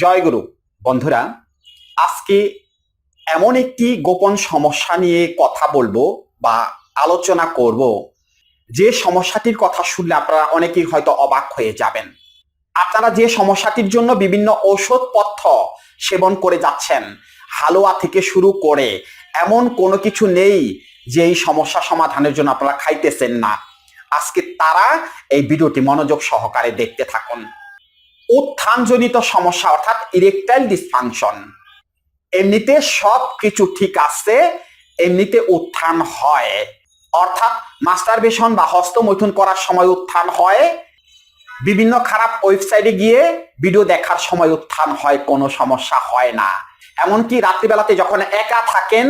জয়গুরু বন্ধুরা, আজকে এমন একটি গোপন সমস্যা নিয়ে কথা বলবো বা আলোচনা করব, যে সমস্যাটির কথা শুনলে আপনারা অনেকেই হয়তো অবাক হয়ে যাবেন। আপনারা যে সমস্যাটির জন্য বিভিন্ন ঔষধপথ্য সেবন করে যাচ্ছেন, হালুয়া থেকে শুরু করে এমন কোনো কিছু নেই যে এই সমস্যা সমাধানের জন্য আপনারা খাইতেছেন না। আজকে তারা এই ভিডিওটি মনোযোগ সহকারে দেখতে থাকুন। উত্থানজনিত সমস্যা অর্থাৎ ইরেকটাইল ডিসফাংশন, এমনিতে সব কিছু ঠিক আছে, এমনিতে উত্থান হয়, অর্থাৎ মাস্টারবেশন বা হস্তমৈথুন করার সময় উত্থান হয়, বিভিন্ন খারাপ ওয়েবসাইটে গিয়ে ভিডিও দেখার সময় উত্থান হয়, কোনো সমস্যা হয় না। এমনকি রাত্রিবেলাতে যখন একা থাকেন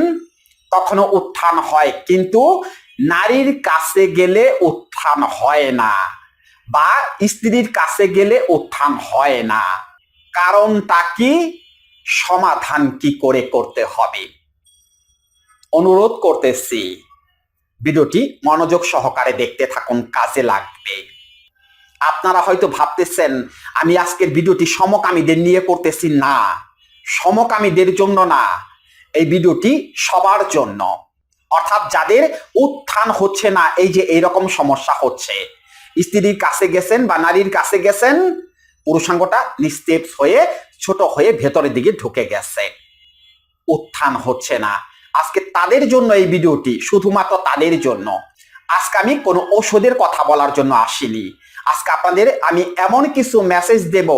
তখনও উত্থান হয়, কিন্তু নারীর কাছে গেলে উত্থান হয় না বা স্ত্রীর কাছে গেলে উত্থান হয় না। কারণটা কি, সমাধান কি করে করতে হবে, অনুরোধ করতেছি ভিডিওটি মনোযোগ সহকারে দেখতে থাকুন, কাজে লাগবে। আপনারা হয়তো ভাবতেছেন আমি আজকের ভিডিওটি সমকামীদের নিয়ে করতেছি। না, সমকামীদের জন্য না, এই ভিডিওটি সবার জন্য। অর্থাৎ যাদের উত্থান হচ্ছে না, এই যে এইরকম সমস্যা হচ্ছে, স্ত্রীর কাছে গেছেন বা নারীর কাছে গেছেন, পুরুষাঙ্গটা নিস্তেজ হয়ে ছোট হয়ে ভেতরের দিকে ঢুকে গেছে, উত্থান হচ্ছে না। আজকে তাদের জন্য এই ভিডিওটি, শুধুমাত্র তাদের জন্য। আজকে আমি কোনো ঔষধের কথা বলার জন্য আসিনি। আজকে আপনাদের আমি এমন কিছু মেসেজ দেব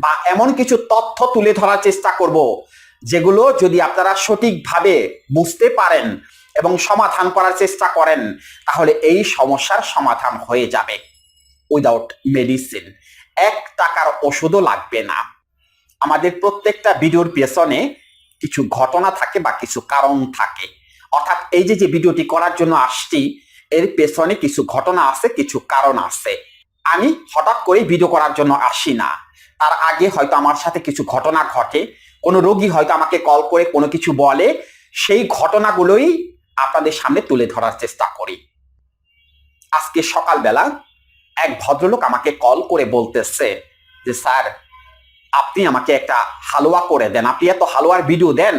বা এমন কিছু তথ্য তুলে ধরার চেষ্টা করব, যেগুলো যদি আপনারা সঠিকভাবে বুঝতে পারেন এবং সমাধান করার চেষ্টা করেন, তাহলে এই সমস্যার সমাধান হয়ে যাবে উইদাউট মেডিসিন। 1 টাকার ওষুধও লাগবে না। আমাদের প্রত্যেকটা ভিডিওর পেছনে কিছু ঘটনা থাকে বা কিছু কারণ থাকে। অর্থাৎ এই যে ভিডিওটি করার জন্য আসছি, এর পেছনে কিছু ঘটনা আছে, কিছু কারণ আছে। আমি হঠাৎ করে ভিডিও করার জন্য আসি না। তার আগে হয়তো আমার সাথে কিছু ঘটনা ঘটে, কোনো রোগী হয়তো আমাকে কল করে কোনো কিছু বলে, সেই ঘটনাগুলোই আপনাদের সামনে তুলে ধরার চেষ্টা করি। আজকে সকালবেলা এক ভদ্রলোক আমাকে কল করে বলতেছে যে স্যার, আপনি আমাকে একটা হালুয়া করে দেন, আপনি এত হালুয়ার ভিডিও দেন,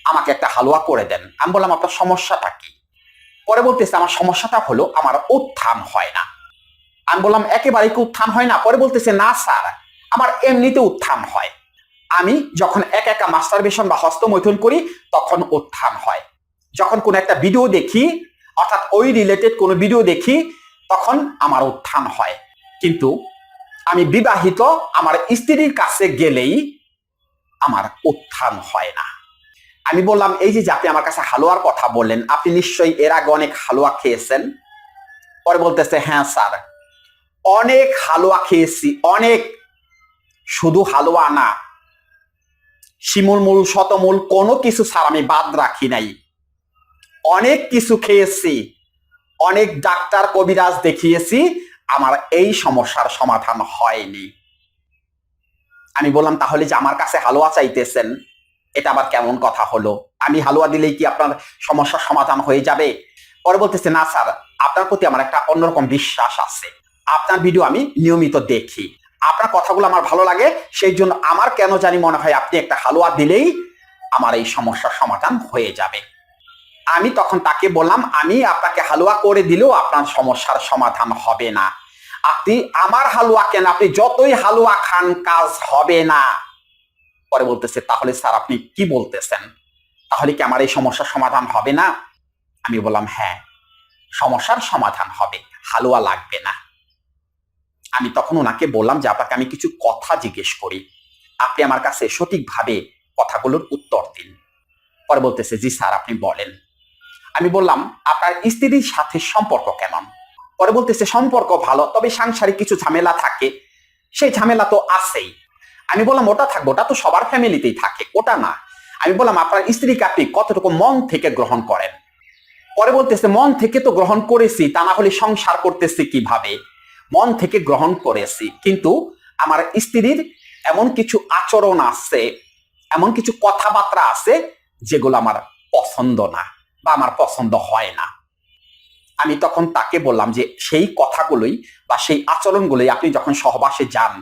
আমাকে একটা হালুয়া করে দেন। আমি বললাম আপনার সমস্যাটা কি? পরে বলতেছে আমার সমস্যাটা হলো আমার উত্থান হয় না। আমি বললাম একেবারে কি উত্থান হয় না? পরে বলতেছে না স্যার, আমার এমনিতে উত্থান হয়। আমি যখন একা মাস্টারবেশন বা হস্তমৈথুন করি তখন উত্থান হয়। যখন কোনো একটা ভিডিও দেখি, অর্থাৎ ওই রিলেটেড কোনো ভিডিও দেখি, তখন আমার উত্থান হয়। কিন্তু আমি বিবাহিত, আমার স্ত্রীর কাছে গেলেই আমার উত্থান হয় না। আমি বললাম এই যে আপনি আমার কাছে হালুয়ার কথা বললেন, আপনি নিশ্চয়ই এর আগে অনেক হালুয়া খেয়েছেন। পরে বলতেছে হ্যাঁ স্যার, অনেক হালুয়া খেয়েছি, অনেক। শুধু হালুয়া না, শিমুলমূল শতমূল কোনো কিছু স্যার আমি বাদ রাখি নাই। অনেক কিছু খেয়েছি, অনেক ডাক্তার কবিরাজ দেখিয়েছি, আমার এই সমস্যার সমাধান হয়নি। আমি বললাম তাহলে যে আমার কাছে হালুয়া চাইতেছেন, এটা আবার কেমন কথা হলো? আমি হালুয়া দিলেই কি আপনার সমস্যার সমাধান হয়ে যাবে? পরে বলতেছে না স্যার, আপনার প্রতি আমার একটা অন্যরকম বিশ্বাস আছে, আপনার ভিডিও আমি নিয়মিত দেখি, আপনার কথাগুলো আমার ভালো লাগে, সেই জন্য আমার কেন জানি মনে হয় আপনি একটা হালুয়া দিলেই আমার এই সমস্যার সমাধান হয়ে যাবে। আমি তখন তাকে বললাম আমি আপনাকে হালুয়া করে দিলেও আপনার সমস্যার সমাধান হবে না। আপনি আমার হালুয়া কেন, আপনি যতই হালুয়া খান কাজ হবে না। পরে বলতেছে তাহলে স্যার আপনি কি বলতেছেন, তাহলে কি আমার এই সমস্যার সমাধান হবে না? আমি বললাম হ্যাঁ, সমস্যার সমাধান হবে, হালুয়া লাগবে না। আমি তখন ওনাকে বললাম যে আপনাকে আমি কিছু কথা জিজ্ঞেস করি, আপনি আমার কাছে সঠিকভাবে কথাগুলোর উত্তর দিন। পরে বলতেছে জি স্যার আপনি বলেন। আমি বললাম আপনার স্ত্রীর সাথে সম্পর্ক কেমন? পরে বলতেছে সম্পর্ক ভালো, তবে সাংসারিক কিছু ঝামেলা থাকে, সেই ঝামেলা তো আছেই। আমি বললাম ওটা থাকবে, ওটা তো সবার ফ্যামিলিতেই থাকে, ওটা না। আমি বললাম আপনার স্ত্রীকে আপনি কতটুকু মন থেকে গ্রহণ করেন? পরে বলতেছে মন থেকে তো গ্রহণ করেছি, তা না হলে সংসার করতেছি কিভাবে? মন থেকে গ্রহণ করেছি, কিন্তু আমার স্ত্রীর এমন কিছু আচরণ আছে, এমন কিছু কথাবার্তা আছে যেগুলো আমার পছন্দ না বা আমার পছন্দ হয় না। আমি তখন তাকে বললাম যে সেই কথাগুলোই বা সেই আচরণগুলোই আপনি যখন সহবাসে যান,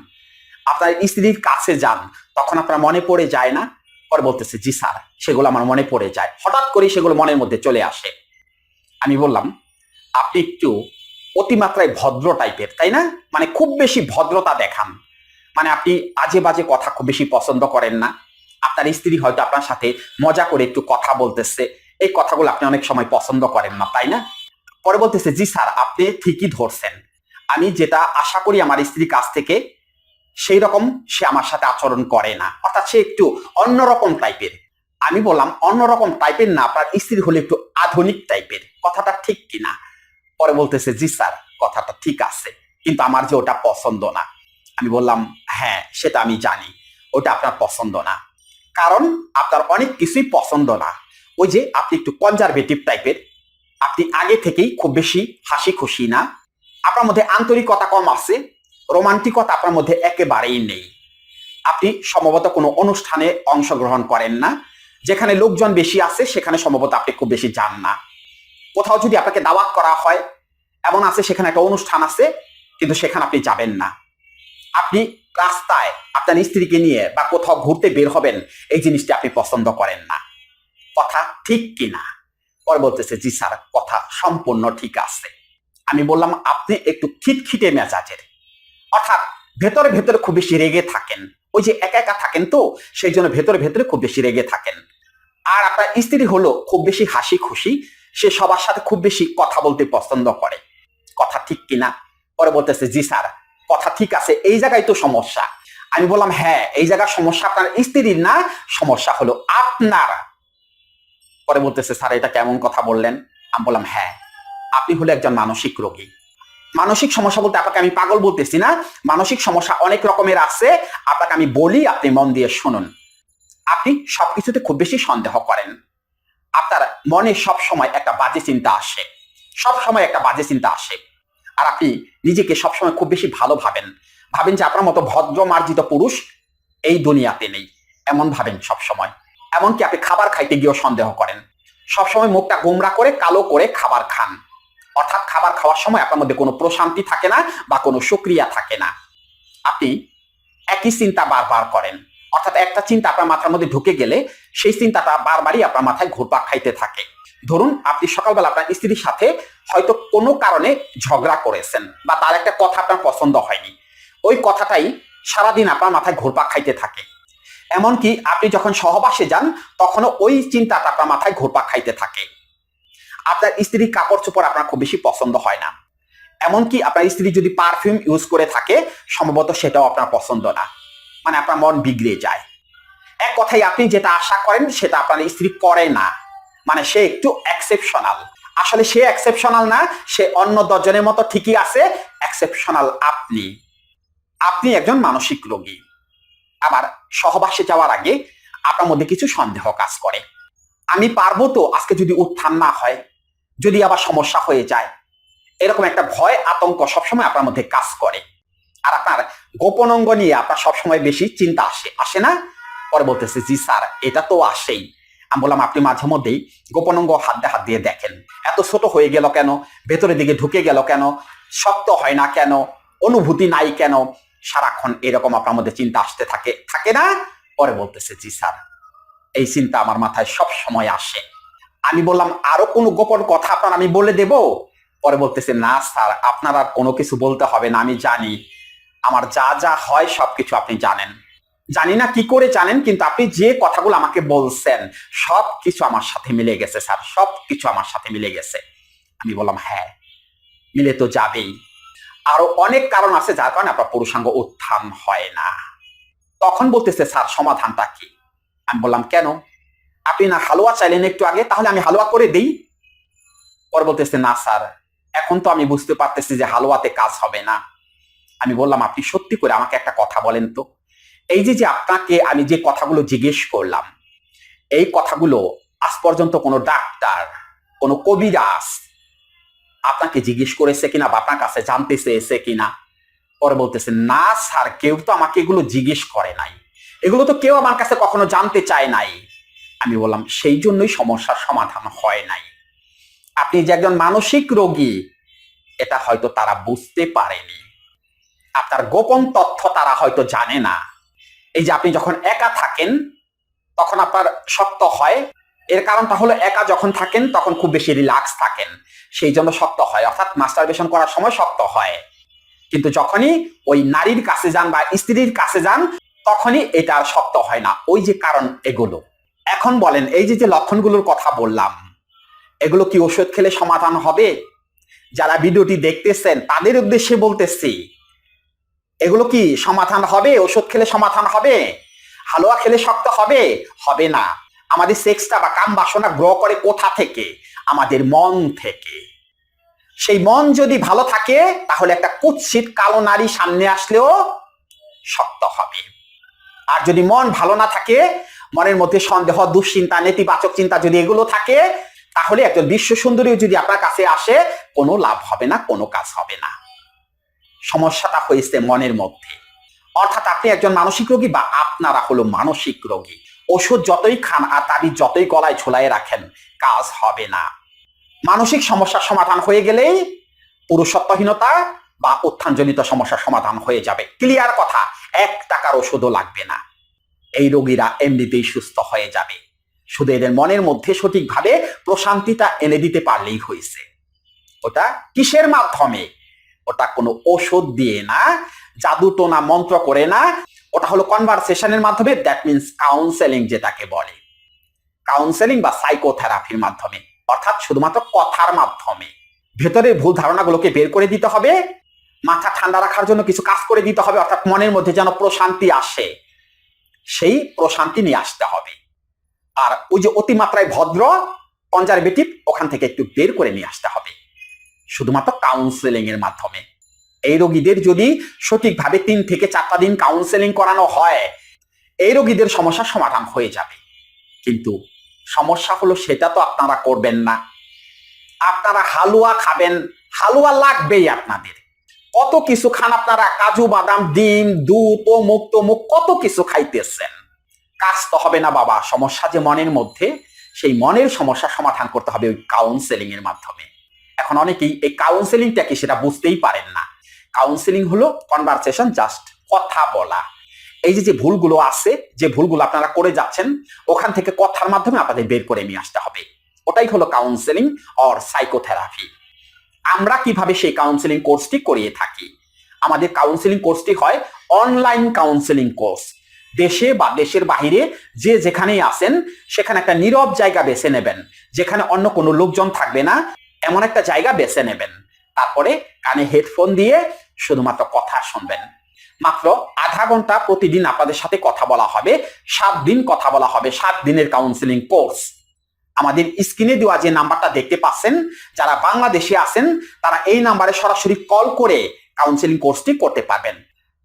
আপনার স্ত্রীর কাছে যান, তখন আপনার মনে পড়ে যায় না? পরে বলতেছে জি স্যার, সেগুলো আমার মনে পড়ে যায়, হঠাৎ করে সেগুলো মনের মধ্যে চলে আসে। আমি বললাম আপনি একটু অতিমাত্রায় ভদ্র টাইপের, তাই না? মানে খুব বেশি ভদ্রতা দেখান, মানে আপনি আজে বাজে কথা খুব বেশি পছন্দ করেন না। আপনার স্ত্রী হয়তো আপনার সাথে মজা করে একটু কথা বলতেছে, এই কথাগুলো আপনি অনেক সময় পছন্দ করেন না, তাই না? পরে বলতেছে জি স্যার, আপনি ঠিকই ধরছেন, আমি যেটা আশা করি আমার স্ত্রীর কাছ থেকে সেই রকম সে আমার সাথে আচরণ করে না, অর্থাৎ সে একটু অন্যরকম টাইপের। আমি বললাম অন্যরকম টাইপের না, আপনার স্ত্রী হলে একটু আধুনিক টাইপের, কথাটা ঠিক কিনা? পরে বলতেছে জি স্যার, কথাটা ঠিক আছে, কিন্তু আমার যে ওটা পছন্দ না। আমি বললাম হ্যাঁ, সেটা আমি জানি, ওটা আপনার পছন্দ না, কারণ আপনার অনেক কিছুই পছন্দ না। ওই যে আপনি একটু কনজারভেটিভ টাইপের, আপনি আগে থেকেই খুব বেশি হাসি খুশি না, আপনার মধ্যে আন্তরিকতা কম আছে, রোমান্টিকতা আপনার মধ্যে একেবারেই নেই। আপনি সম্ভবত কোনো অনুষ্ঠানে অংশগ্রহণ করেন না, যেখানে লোকজন বেশি আছে সেখানে সম্ভবত আপনি খুব বেশি যান না। কোথাও যদি আপনাকে দাওয়াত করা হয়, এমন আছে সেখানে একটা অনুষ্ঠান আছে, কিন্তু সেখানে আপনি যাবেন না। আপনি রাস্তায় আপনার স্ত্রীকে নিয়ে বা কোথাও ঘুরতে বের হবেন, এই জিনিসটি আপনি পছন্দ করেন না, কথা ঠিক কিনা? পরে বলতেছে জি স্যার, কথা সম্পূর্ণ ঠিক আছে। আমি বললাম আপনি একটু খিটখিটে মেজাজের, অর্থাৎ ভেতরে ভেতরে খুব বেশি রেগে থাকেন, ওই যে একা একা থাকেন তো, সেই জন্য ভেতরে ভেতরে খুব বেশি রেগে থাকেন। আর আপনার স্ত্রী হলো খুব বেশি হাসি খুশি, সে সবার সাথে খুব বেশি কথা বলতে পছন্দ করে, কথা ঠিক কিনা? পরে বলতেছে জি স্যার, কথা ঠিক আছে, এই জায়গায় তো সমস্যা। আমি বললাম হ্যাঁ, এই জায়গার সমস্যা আপনার স্ত্রীর না, সমস্যা হলো আপনার। পরে বলতেছে স্যার, এটা কেমন কথা বললেন? আমি বললাম হ্যাঁ, আপনি হলো একজন মানসিক রোগী। মানসিক সমস্যা বলতে আপনাকে আমি পাগল বলতেছি না, মানসিক সমস্যা অনেক রকমের আছে, আপনাকে আমি বলি, আপনি মন দিয়ে শুনুন। আপনি সবকিছুতে খুব বেশি সন্দেহ করেন, আপনার মনে সব সময় একটা বাজে চিন্তা আসে, সব সময় একটা বাজে চিন্তা আসে। আর আপনি নিজেকে সবসময় খুব বেশি ভালো ভাবেন, ভাবেন যে আপনার মতো ভদ্র মার্জিত পুরুষ এই দুনিয়াতে নেই, এমন ভাবেন সব সময়। এমনকি আপনি খাবার খাইতে গিয়েও সন্দেহ করেন, সবসময় মুখটা গোমরা করে কালো করে খাবার খান, অর্থাৎ খাবার খাওয়ার সময় আপনার মধ্যে কোনো প্রশান্তি থাকে না বা কোনো সুক্রিয়া থাকে না। আপনি একই চিন্তা বারবার করেন, অর্থাৎ একটা চিন্তা আপনার মাথার মধ্যে ঢুকে গেলে সেই চিন্তাটা বারবারই আপনার মাথায় ঘুরপাক খাইতে থাকে। ধরুন আপনি সকালবেলা আপনার স্ত্রীর সাথে হয়তো কোনো কারণে ঝগড়া করেছেন বা তার একটা কথা আপনার পছন্দ হয়নি, ওই কথাটাই সারাদিন আপনার মাথায় ঘুরপাক খাইতে থাকে। এমনকি আপনি যখন সহবাসে যান, তখনও ওই চিন্তাটা আপনার মাথায় ঘুরপাক খাইতে থাকে। আপনার স্ত্রীর কাপড় চোপড় আপনার খুব বেশি পছন্দ হয় না, এমনকি আপনার স্ত্রী যদি পারফিউম ইউজ করে থাকে, সম্ভবত সেটাও আপনার পছন্দ না, মানে আপনার মন বিগড়ে যায়। এক কথায় আপনি যেটা আশা করেন সেটা আপনার স্ত্রী করে না, মানে সে একটু এক্সেপশনাল। আসলে সে এক্সেপশনাল না, সে অন্য 10 জনের মতো ঠিকই আছে, এক্সেপশনাল আপনি। আপনি একজন মানসিক রোগী। আবার সহবাসে যাওয়ার আগে আপনার মধ্যে কিছু সন্দেহ কাজ করে, আমি পারবো তো আজকে যদি উত্থান না হয়, যদি আবার সমস্যা হয়ে যায়, এরকম একটা ভয় আতঙ্ক সবসময় আপনার মধ্যে কাজ করে। আর আপনার গোপন অঙ্গ নিয়ে আপনার সবসময় বেশি চিন্তা আসে না? পরে বলতেছে জি স্যার, এটা তো আসেই। আমি বললাম আপনি মাঝে মধ্যেই গোপন অঙ্গ হাত দিয়ে দেখেন, এত ছোট হয়ে গেল কেন, ভেতরের দিকে ঢুকে গেল কেন, শক্ত হয় না কেন, অনুভূতি নাই কেন, সারাক্ষণ এরকম আপনার মধ্যে চিন্তা আসতে থাকে না? পরে বলতেছে জি স্যার, এই চিন্তা আমার মাথায় সব সময় আসে। আমি বললাম আরো কোনো গোপন কথা আপনার আমি বলে দেব? পরে বলতেছে না স্যার, আপনার আর কোনো কিছু বলতে হবে না, আমি জানি, আমার যা যা হয় সবকিছু আপনি জানেন। জানি না কি করে জানেন, কিন্তু আপনি যে কথাগুলো আমাকে বলছেন সবকিছু আমার সাথে মিলে গেছে স্যার, সবকিছু আমার সাথে মিলে গেছে। আমি বললাম হ্যাঁ, মিলে তো যাবেই, আরো অনেক কারণ আছে যার কারণে আপনার পুরুষাঙ্গ উত্থান হয় না। তখন বলতেছে স্যার, সমাধানটা কি? আমি বললাম কেন, আপনি না হালুয়া চাইলেন একটু আগে, তাহলে আমি হালুয়া করে দিই। পরে বলতেছে না স্যার, এখন তো আমি বুঝতে পারতেছি যে হালুয়াতে কাজ হবে না। আমি বললাম আপনি সত্যি করে আমাকে একটা কথা বলেন তো, এই যে আপনাকে আমি যে কথাগুলো জিজ্ঞেস করলাম, এই কথাগুলো আজ পর্যন্ত কোনো ডাক্তার, কোনো কবিরাজ আপনাকে জিজ্ঞেস করেছে কিনা বা আপনার কাছে জানতে চেয়েছে কিনা? পরে বলতেছে না স্যার, কেউ তো আমাকে এগুলো জিজ্ঞেস করে নাই, এগুলো তো কেউ আমার কাছে কখনো জানতে চায় নাই। আমি বললাম সেই জন্যই সমস্যার সমাধান হয় নাই। আপনি যে একজন মানসিক রোগী, এটা হয়তো তারা বুঝতে পারেনি। আপনার গোপন তথ্য তারা হয়তো জানে না। এই যে আপনি যখন একা থাকেন তখন আপনার শক্ত হয়, এর কারণটা হলো একা যখন থাকেন তখন খুব বেশি রিল্যাক্স থাকেন, সেই জন্য শক্ত হয়, অর্থাৎ মাস্টারবেশন করার সময় শক্ত হয়। কিন্তু যখনই ওই নারীর কাছে যান বা স্ত্রীর কাছে যান তখনই এটা আর শক্ত হয় না। ওই যে কারণ এগুলো। এখন বলেন, এই যে যে লক্ষণগুলোর কথা বললাম, এগুলো কি ওষুধ খেলে সমাধান হবে? যারা ভিডিওটি দেখতেছেন তাদের উদ্দেশ্যে বলতেছি, এগুলো কি সমাধান হবে? ওষুধ খেলে সমাধান হবে? হালুয়া খেলে শক্ত হবে? হবে না। আমাদের সেক্সটা বা কাম বাসনা গ্রো করে কোথা থেকে? আমাদের মন থেকে। সেই মন যদি ভালো থাকে তাহলে একটা কুৎসিত কালো নারী সামনে আসলেও শক্ত হবে। আর যদি মন ভালো না থাকে, মনের মধ্যে সন্দেহ, দুশ্চিন্তা, নেতিবাচক চিন্তা যদি এগুলো থাকে, তাহলে একজন বিশ্ব সুন্দরী যদি আপনার কাছে আসে, কোনো লাভ হবে না, কোনো কাজ হবে না। সমস্যাটা হয়েছে মনের মধ্যে। অর্থাৎ আপনি একজন মানসিক রোগী বা আপনারা হলো মানসিক রোগী। ওষুধ যতই খান আর তাবিজ যতই গলায় ঝোলায় রাখেন, কাজ হবে না। মানসিক সমস্যার সমাধান হয়ে গেলেই পুরুষত্বহীনতা বা উত্থানজনিত সমস্যার সমাধান হয়ে যাবে। ক্লিয়ার কথা, 1 টাকার ওষুধও লাগবে না। এই রোগীরা এমনিতেই সুস্থ হয়ে যাবে। শুধু এদের মনের মধ্যে সঠিকভাবে প্রশান্তিটা এনে দিতে পারলেই হয়েছে। ওটা কিসের মাধ্যমে? ওটা কোনো ওষুধ দিয়ে না, জাদু টোনা মন্ত্র করে না, ওটা হলো কনভারসেশনের মাধ্যমে, দ্যাট মিনস কাউন্সেলিং যেটাকে বলে। কাউন্সেলিং বা সাইকোথেরাপির মাধ্যমে, অর্থাৎ শুধুমাত্র কথার মাধ্যমে। ভেতরের ভুল ধারণাগুলোকে বের করে দিতে হবে, মাথা ঠান্ডা রাখার জন্য কিছু কাজ করে দিতে হবে, অর্থাৎ মনের মধ্যে যেন প্রশান্তি আসে, সেই প্রশান্তি নিয়ে আসতে হবে। আর ওই যে অতিমাত্রায় ভদ্র, কনজারভেটিভ, ওখান থেকে একটু বের করে নিয়ে আসতে হবে শুধুমাত্র কাউন্সেলিং এর মাধ্যমে। এই রোগীদের যদি সঠিকভাবে 3 থেকে 4টা দিন কাউন্সেলিং করানো হয়, এই রোগীদের সমস্যার সমাধান হয়ে যাবে। কিন্তু সমস্যা হলো সেটা তো আপনারা করবেন না। আপনারা হালুয়া খাবেন, হালুয়া লাগবেই আপনাদের। কত কিছু খান আপনারা, কাজু বাদাম, ডিম, দুধ, অমুক তমুক, কত কিছু খাইতেছেন, কাজ তো হবে না বাবা। সমস্যা যে মনের মধ্যে, সেই মনের সমস্যা সমাধান করতে হবে ওই কাউন্সেলিং এর মাধ্যমে। এখন অনেকেই এই কাউন্সেলিংটা কি সেটা বুঝতেই পারেন না। কাউন্সেলিং হলো কনভারসেশন, জাস্ট কথা বলা। এই যে যে ভুলগুলো আছে, যে ভুলগুলো আপনারা করে যাচ্ছেন, ওখান থেকে কথার মাধ্যমে আপনাদের বের করে নিয়ে আসতে হবে। ওটাই হলো কাউন্সেলিং অর সাইকোথেরাপি। আমরা কিভাবে সেই কাউন্সেলিং কোর্সটি করিয়ে থাকি? আমাদের কাউন্সেলিং কোর্সটি হয় অনলাইন কাউন্সেলিং কোর্স। দেশে বা দেশের বাহিরে যে যেখানেই আছেন, সেখানে একটা নীরব জায়গা বেছে নেবেন, যেখানে অন্য কোনো লোকজন থাকবে না, এমন একটা জায়গা বেছে নেবেন। তারপরে কানে হেডফোন দিয়ে শুধুমাত্র কথা শুনবেন। মাত্র আধা ঘন্টা প্রতিদিন আপনাদের সাথে কথা বলা হবে, 7 দিন কথা বলা হবে, 7 দিনের কাউন্সেলিং কোর্স। আমাদের স্ক্রিনে দেওয়া যে নাম্বারটা দেখতে পাচ্ছেন, যারা বাংলাদেশে আছেন তারা এই নাম্বারে সরাসরি কল করে কাউন্সেলিং কোর্সটি করতে পারবেন।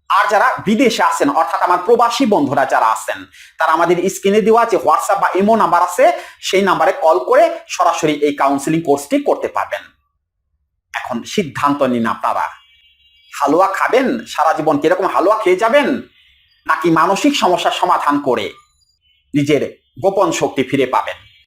আর যারা বিদেশে আছেন, অর্থাৎ আমার প্রবাসী বন্ধুরা যারা আছেন, তারা আমাদের স্ক্রিনে দেওয়া যে হোয়াটসঅ্যাপ বা ইমো নাম্বার আছে, সেই নাম্বারে কল করে সরাসরি এই কাউন্সেলিং কোর্সটি করতে পারবেন। এখন সিদ্ধান্ত নিন আপনারা, হালুয়া খাবেন সারা জীবন, কিরকম হালুয়া খেয়ে যাবেন, নাকি মানসিক সমস্যার সমাধান করে নিজের গোপন শক্তি ফিরে পাবেন?